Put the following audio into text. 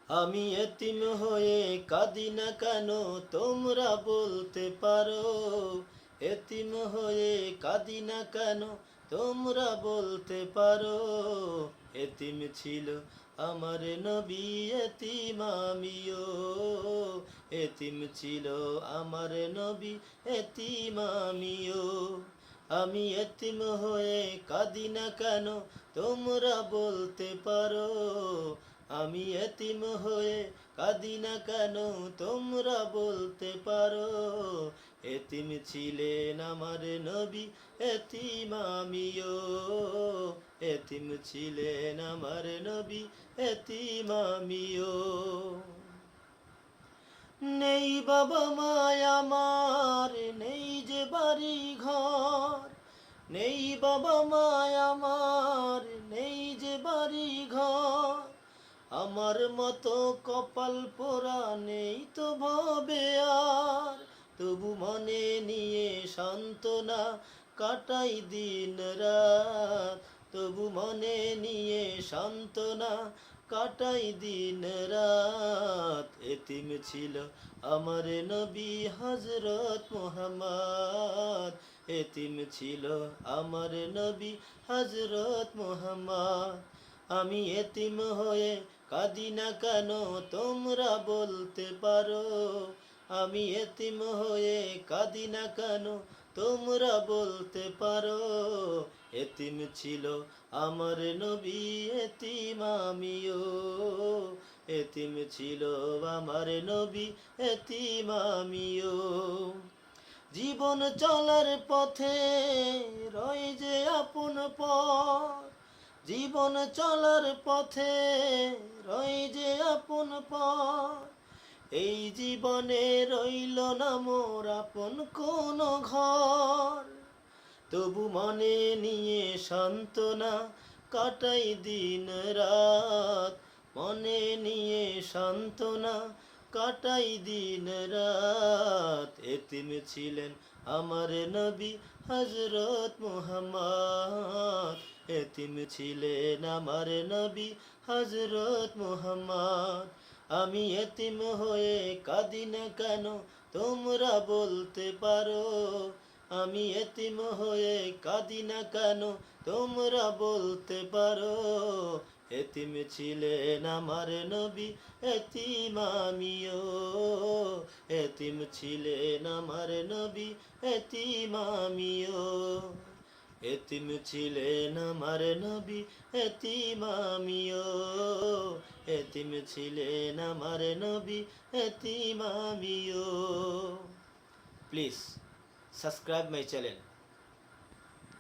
আমি এতিম হয়ে কাঁদি না কেন তোমরা বলতে পারো, এতিম হয়ে কাঁদি না কেন তোমরা বলতে পারো। এতিম ছিল আমার নবী, এতিম আমিও, এতিম ছিল আমার নবী, এতিম আমিও। আমি এতিম হয়ে কাঁদি না কেন তোমরা বলতে পারো, আমি এতিম হয়ে কাঁদি না কেন তোমরা বলতে পারো। এতিম ছিলেন আমার নবী, এতিম আমিও, এতিম ছিলেন আমার নবী, এতিম আমিও। নেই বাবা মায় আমার, নেই যে বাড়ি ঘর, নেই বাবা মায় আমার, নেই যে বাড়ি ঘর। আমার মতো কপাল পোড়া নেই তো ভবে আর, তবু মনে নিয়ে সান্ত্বনা কাটাই দিন রাত, তবু মনে নিয়ে সান্ত্বনা কাটাই দিন রাত। এতিম ছিল আমার নবী হযরত মুহাম্মদ, এতিম ছিল আমার নবী হযরত মুহাম্মদ। আমি এতিম হয়ে কাঁদি না কেন তোমরা বলতে পারো, আমি এতিম হয়ে কাঁদি না কেন তোমরা বলতে পারো। এতিম ছিল আমার নবী, এতিম আমিও, এতিম ছিল আমার নবী, এতিম আমিও। জীবন চলার পথে রয় যে আপন পথ, জীবন চলার পথে রয় যে আপন পথ। এই জীবনে রইল না মোর আপন কোন ঘর, তবু মনে নিয়ে সান্ত্বনা কাটাই দিন রাত, মনে নিয়ে সান্ত্বনা কাটাই দিন রাত। এতিম ছিলেন আমার নবী হযরত মুহাম্মদ, এতিম ছিলেন আমার নবী হযরত মুহাম্মদ। আমি এতিম হয়ে কাঁদি না কেন তোমরা বলতে পারো, আমি এতিম হয়ে কাঁদি না কেন তোমরা বলতে পারো। এতিম ছিলেন আমার নবী, এতিম আমিও, এতিম ছিলেন আমার নবী, এতিম আমিও, এতিম ছিলেন আমার নবী, এতিম আমিও, এতিম ছিলেন আমার নবী, এতিম আমিও। Please subscribe my channel.